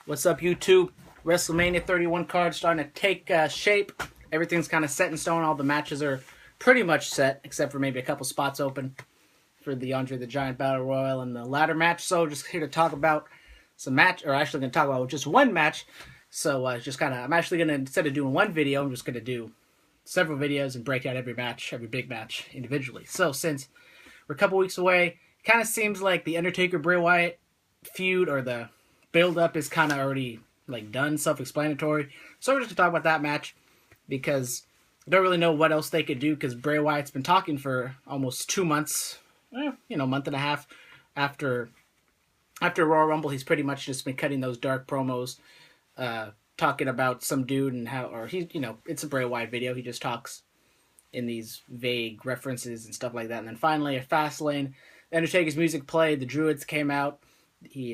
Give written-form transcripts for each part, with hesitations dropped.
What's up, YouTube? WrestleMania 31 card starting to take shape. Everything's kind of set in stone. All the matches are pretty much set, except for maybe a couple spots open for the Andre the Giant Battle Royal and the ladder match. So just here to talk about some match, or actually going to talk about just one match. So I'm actually going to, instead of doing one video, I'm just going to do several videos and break out every match, every big match individually. So since we're a couple weeks away, it kind of seems like the Undertaker Bray Wyatt feud, or the build up, is kind of already done, self-explanatory. So we're just gonna talk about that match because I don't really know what else they could do, because Bray Wyatt's been talking for almost 2 months, month and a half after Royal Rumble. He's pretty much just been cutting those dark promos, talking about some dude and how, or it's a Bray Wyatt video. He just talks in these vague references and stuff like that. And then finally at Fastlane, the Undertaker's music played. The Druids came out.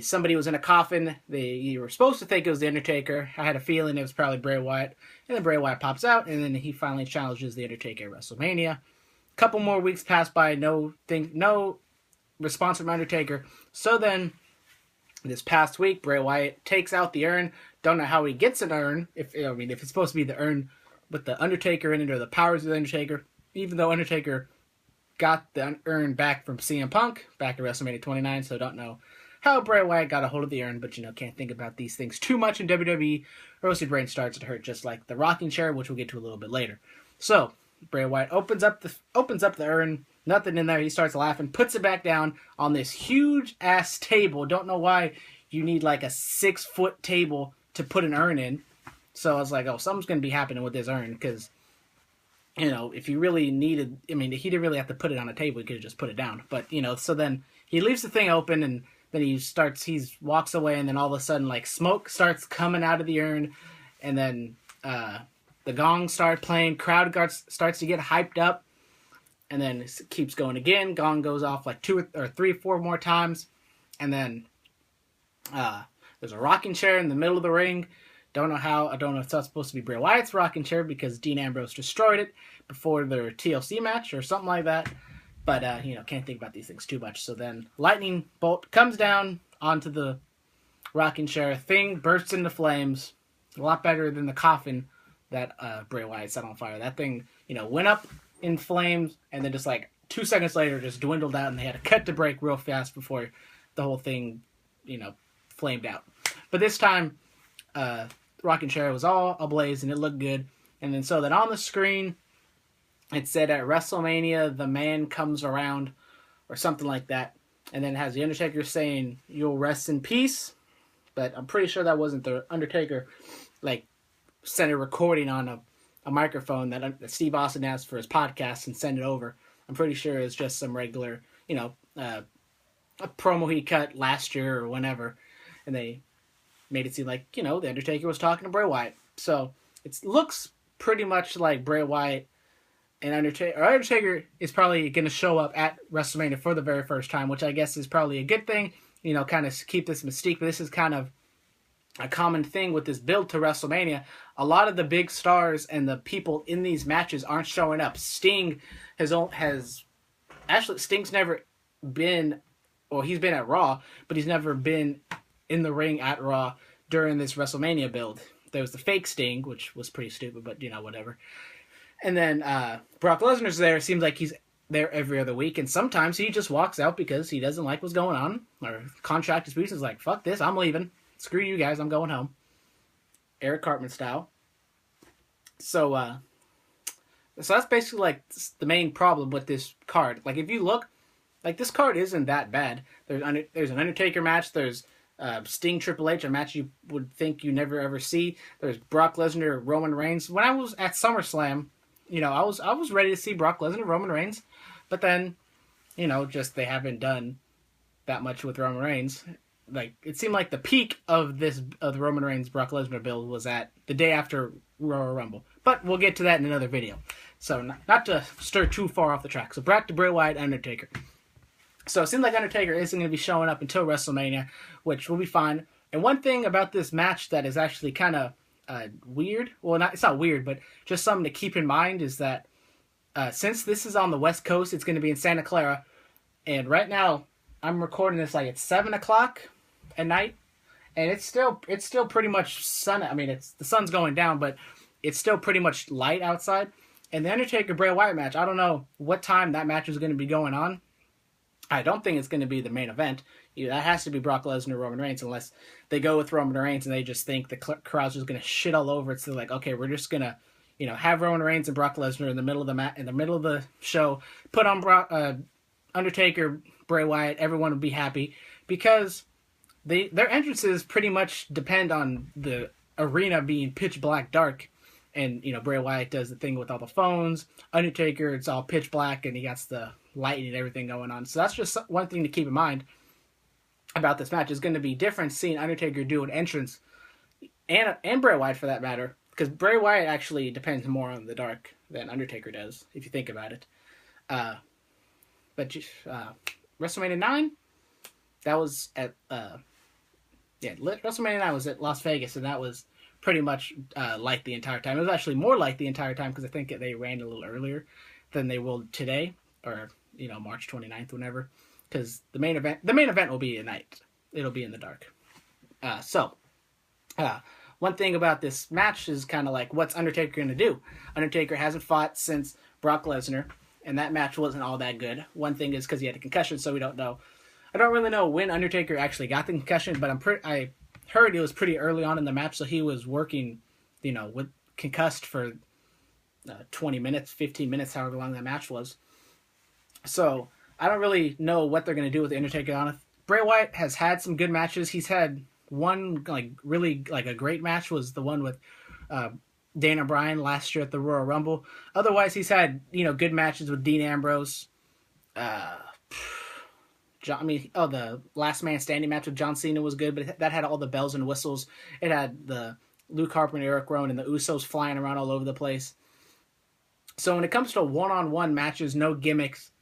Somebody was in a coffin. You were supposed to think it was the Undertaker. I had a feeling it was probably Bray Wyatt. And then Bray Wyatt pops out, and then he finally challenges the Undertaker at WrestleMania. A couple more weeks pass by, no response from Undertaker. So then, this past week, Bray Wyatt takes out the urn. Don't know how he gets an urn. If it's supposed to be the urn with the Undertaker in it, or the powers of the Undertaker. Even though Undertaker got the urn back from CM Punk back at WrestleMania 29, so don't know how Bray Wyatt got a hold of the urn, but can't think about these things too much in WWE, or else your brain starts to hurt, just like the rocking chair, which we'll get to a little bit later. So Bray Wyatt opens up the urn, nothing in there. He starts laughing, puts it back down on this huge ass table. Don't know why you need like a 6-foot table to put an urn in. So I was like, oh, something's gonna be happening with this urn, because if you really needed, he didn't really have to put it on a table. He could have just put it down. But so then he leaves the thing open, and then he walks away, and then all of a sudden, smoke starts coming out of the urn, and then the gong starts playing, crowd starts to get hyped up, and then it keeps going again. Gong goes off 2 or 3, 4 more times, and then there's a rocking chair in the middle of the ring. I don't know if that's supposed to be Bray Wyatt's rocking chair, because Dean Ambrose destroyed it before their TLC match or something like that. But, can't think about these things too much. So then lightning bolt comes down onto the rocking chair. Thing bursts into flames. A lot better than the coffin that Bray Wyatt set on fire. That thing, went up in flames, and then just 2 seconds later just dwindled out, and they had to cut to break real fast before the whole thing, flamed out. But this time, rocking chair was all ablaze, and it looked good. And then so then on the screen, it said at WrestleMania, the man comes around, or something like that. And then it has the Undertaker saying, "You'll rest in peace." But I'm pretty sure that wasn't the Undertaker, sent a recording on a microphone that Steve Austin asked for his podcast and send it over. I'm pretty sure it's just some regular, a promo he cut last year or whenever. And they made it seem like, the Undertaker was talking to Bray Wyatt. So it looks pretty much like Bray Wyatt and Undertaker is probably going to show up at WrestleMania for the very first time, which I guess is probably a good thing, kind of keep this mystique. But this is kind of a common thing with this build to WrestleMania. A lot of the big stars and the people in these matches aren't showing up. Sting's never been, well, he's been at Raw, but he's never been in the ring at Raw during this WrestleMania build. There was the fake Sting, which was pretty stupid, but whatever. And then Brock Lesnar's there. Seems like he's there every other week, and sometimes he just walks out because he doesn't like what's going on, or contract disputes. Is like, fuck this, I'm leaving. Screw you guys, I'm going home. Eric Cartman style. So that's basically the main problem with this card. If you look, this card isn't that bad. There's an Undertaker match. There's Sting Triple H, a match you would think you never ever see. There's Brock Lesnar Roman Reigns. When I was at SummerSlam, I was ready to see Brock Lesnar Roman Reigns, but then, just they haven't done that much with Roman Reigns. It seemed like the peak of the Roman Reigns Brock Lesnar build was at the day after Royal Rumble. But we'll get to that in another video. So not to stir too far off the track. So back to Bray Wyatt, Undertaker. So it seems like Undertaker isn't going to be showing up until WrestleMania, which will be fine. And one thing about this match that is actually kind of weird, well, it's not weird, but just something to keep in mind, is that since this is on the West Coast, it's going to be in Santa Clara. And right now, I'm recording this at 7 o'clock at night. and it's still pretty much sun. I mean, the sun's going down, but it's still pretty much light outside. And the Undertaker Bray Wyatt match, I don't know what time that match is going to be going on. I don't think it's going to be the main event. That has to be Brock Lesnar or Roman Reigns, unless they go with Roman Reigns and they just think the crowd's just going to shit all over it. So they're like, okay, we're just going to, have Roman Reigns and Brock Lesnar in the middle of the show, put on Undertaker, Bray Wyatt, everyone will be happy, because their entrances pretty much depend on the arena being pitch black dark. And, Bray Wyatt does the thing with all the phones. Undertaker, it's all pitch black, and he got the lighting and everything going on. So that's just one thing to keep in mind about this match. Is going to be different seeing Undertaker do an entrance, and Bray Wyatt for that matter, because Bray Wyatt actually depends more on the dark than Undertaker does, if you think about it. But WrestleMania 9, that was at WrestleMania 9 was at Las Vegas, and that was pretty much light the entire time. It was actually more light the entire time because I think they ran a little earlier than they will today, or March 29th, whenever. Because the main event will be at night. It'll be in the dark. One thing about this match is kind of like, what's Undertaker going to do? Undertaker hasn't fought since Brock Lesnar, and that match wasn't all that good. One thing is because he had a concussion, so we don't know. I don't really know when Undertaker actually got the concussion, but I heard it was pretty early on in the match, so he was working, with concussed for 20 minutes, 15 minutes, however long that match was. So I don't really know what they're going to do with the Undertaker on it. Bray Wyatt has had some good matches. He's had one really a great match, was the one with Dana Bryan last year at the Royal Rumble. Otherwise, he's had good matches with Dean Ambrose. The Last Man Standing match with John Cena was good, but that had all the bells and whistles. It had the Luke Harper and Eric Rowan and the Usos flying around all over the place. So when it comes to one-on-one matches, no gimmicks,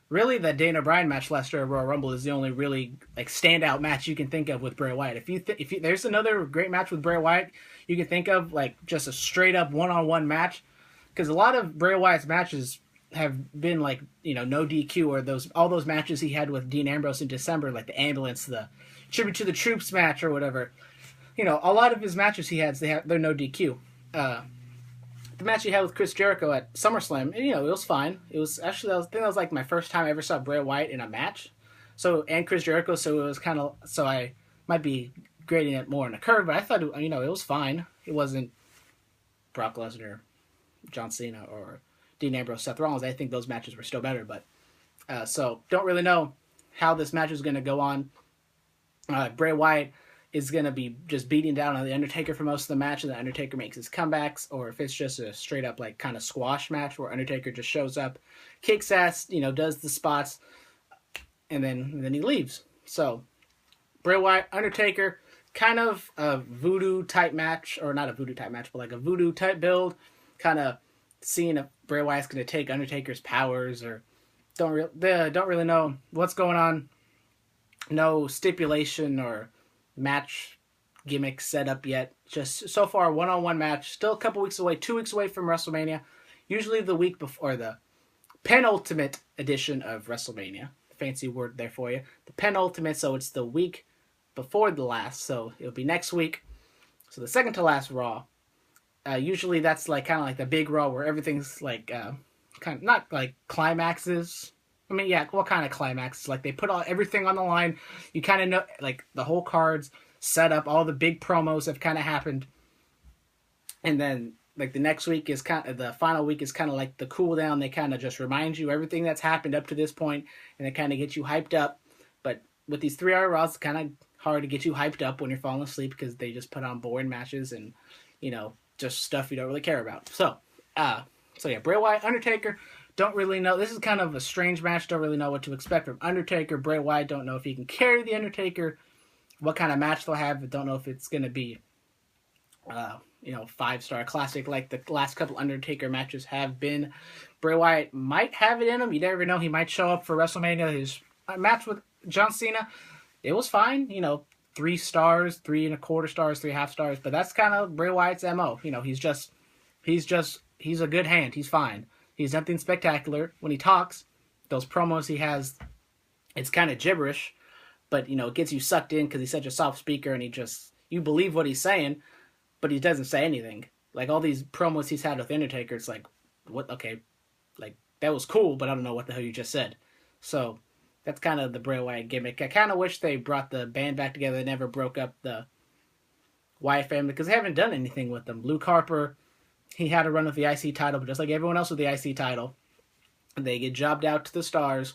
really the Dana Bryan match last year at Royal Rumble is the only really standout match you can think of with Bray Wyatt. If there's another great match with Bray Wyatt you can think of, just a straight up one-on-one match, because a lot of Bray Wyatt's matches have been no DQ, or all those matches he had with Dean Ambrose in December, like the ambulance, the Tribute to the Troops match or whatever. A lot of his matches they're no DQ. The match he had with Chris Jericho at SummerSlam, it was fine. It was actually, I think that was my first time I ever saw Bray Wyatt in a match. And Chris Jericho, so it was so I might be grading it more on a curve, but I thought it was fine. It wasn't Brock Lesnar, John Cena, or Dean Ambrose, Seth Rollins. I think those matches were still better, but so don't really know how this match is going to go on. Bray Wyatt is going to be just beating down on the Undertaker for most of the match, and the Undertaker makes his comebacks, or if it's just a straight up kind of squash match where Undertaker just shows up, kicks ass, does the spots, and then he leaves. So Bray Wyatt, Undertaker, kind of a voodoo type match, or not a voodoo type match, but a voodoo type build, kind of seeing if Bray Wyatt's going to take Undertaker's powers, or don't really know what's going on. No stipulation or match gimmick set up yet. Just so far, one-on-one match. Still a couple weeks away, 2 weeks away from WrestleMania. Usually the week before, the penultimate edition of WrestleMania. Fancy word there for you. The penultimate, so it's the week before the last. So it'll be next week. So the second to last Raw. Usually that's kind of like the big Raw where everything's kind of not climaxes. I mean, yeah, what kind of climaxes? They put everything on the line. You kind of know, the whole card's set up. All the big promos have kind of happened. And then, the next week is the final week is kind of like the cool down. They kind of just remind you everything that's happened up to this point, and they kind of get you hyped up. But with these 3-hour Raws, it's kind of hard to get you hyped up when you're falling asleep, because they just put on boring matches and, just stuff you don't really care about. So yeah, Bray Wyatt, Undertaker. Don't really know. This is kind of a strange match. Don't really know what to expect from Undertaker. Bray Wyatt, don't know if he can carry the Undertaker. What kind of match they'll have. Don't know if it's going to be, 5-star classic like the last couple Undertaker matches have been. Bray Wyatt might have it in him. You never know. He might show up for WrestleMania. His match with John Cena, it was fine. 3 stars, 3 1/4 stars, 3 half stars. But that's kind of Bray Wyatt's MO. He's a good hand. He's fine. He's nothing spectacular. When he talks, those promos he has, it's kind of gibberish, but it gets you sucked in because he's such a soft speaker, and he just you believe what he's saying, but he doesn't say anything. Like, all these promos he's had with Undertaker, it's like, what? Okay, like, that was cool, but I don't know what the hell you just said. So that's kind of the Bray Wyatt gimmick. I kind of wish they brought the band back together. They never broke up the Wyatt family because they haven't done anything with them. Luke Harper, he had a run with the IC title, but just like everyone else with the IC title, they get jobbed out to the stars,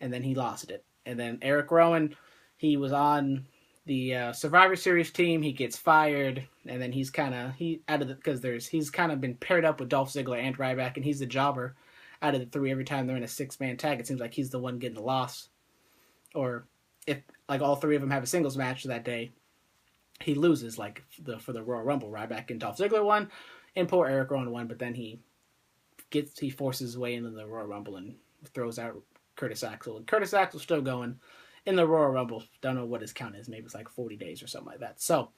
and then he lost it. And then Eric Rowan, he was on the Survivor Series team. He gets fired, and then he's kind of he's kind of been paired up with Dolph Ziggler and Ryback, and he's the jobber out of the three. Every time they're in a 6-man tag, it seems like he's the one getting the loss. Or if like all three of them have a singles match that day, he loses. Like for the Royal Rumble, Ryback and Dolph Ziggler won, and poor Eric Rowan won. But then he forces his way into the Royal Rumble and throws out Curtis Axel. And Curtis Axel's still going in the Royal Rumble. Don't know what his count is. Maybe it's like 40 days or something like that. So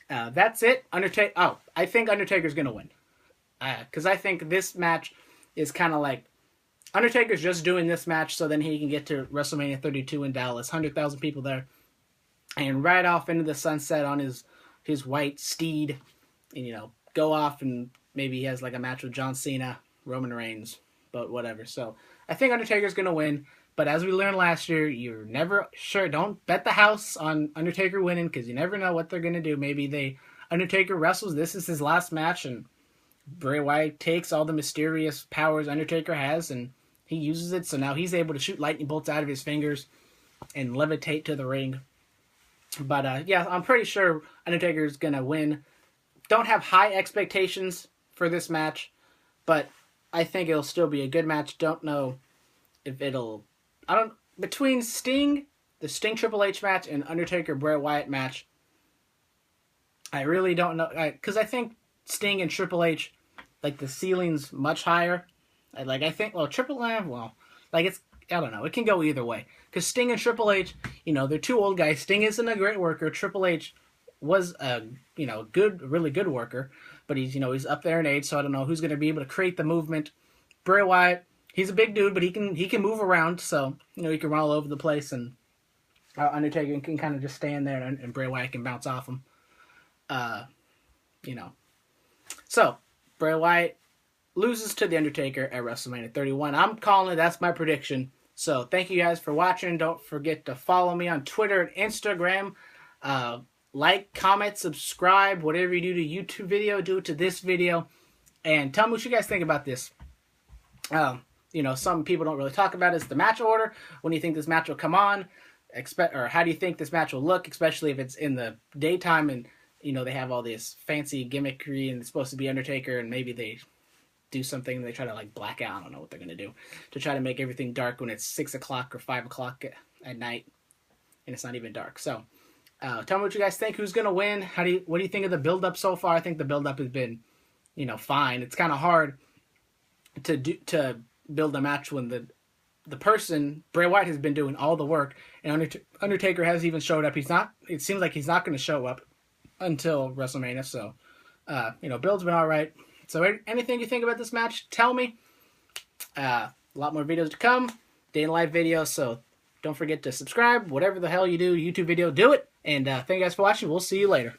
that's it. I think Undertaker's gonna win because I think this match is kind of like Undertaker's just doing this match so then he can get to WrestleMania 32 in Dallas, 100,000 people there, and ride off into the sunset on his white steed, and go off and maybe he has like a match with John Cena, Roman Reigns, but whatever. So I think Undertaker's gonna win. But as we learned last year, you're never sure. Don't bet the house on Undertaker winning because you never know what they're going to do. Maybe Undertaker wrestles. This is his last match, and Bray Wyatt takes all the mysterious powers Undertaker has, and he uses it. So now he's able to shoot lightning bolts out of his fingers and levitate to the ring. But yeah, I'm pretty sure Undertaker's going to win. Don't have high expectations for this match, but I think it'll still be a good match. Don't know if it'll... Between the Sting Triple H match and Undertaker Bray Wyatt match, I really don't know, because I think Sting and Triple H, like, the ceiling's much higher. I think it's, I don't know, it can go either way, because Sting and Triple H, they're two old guys. Sting isn't a great worker. Triple H was a really good worker, but he's up there in age, so I don't know who's going to be able to create the movement. Bray Wyatt, he's a big dude, but he can move around, so he can run all over the place, and Undertaker can kind of just stand there, and Bray Wyatt can bounce off him. So Bray Wyatt loses to the Undertaker at WrestleMania 31. I'm calling it. That's my prediction. So thank you guys for watching. Don't forget to follow me on Twitter and Instagram. Like, comment, subscribe, whatever you do to YouTube video, do it to this video, and tell me what you guys think about this. Some people don't really talk about is the match order. When do you think this match will come on? Or how do you think this match will look, especially if it's in the daytime and, they have all this fancy gimmickry and it's supposed to be Undertaker and maybe they do something and they try to like black out. I don't know what they're going to do to try to make everything dark when it's 6 o'clock or 5 o'clock at night and it's not even dark. So tell me what you guys think. Who's going to win? What do you think of the build-up so far? I think the build-up has been, fine. It's kind of hard to build a match when the person, Bray Wyatt, has been doing all the work, and Undertaker hasn't even showed up. It seems like he's not going to show up until WrestleMania, so, build's been alright. So anything you think about this match, tell me. A lot more videos to come, day in life videos, so don't forget to subscribe. Whatever the hell you do, YouTube video, do it. And thank you guys for watching. We'll see you later.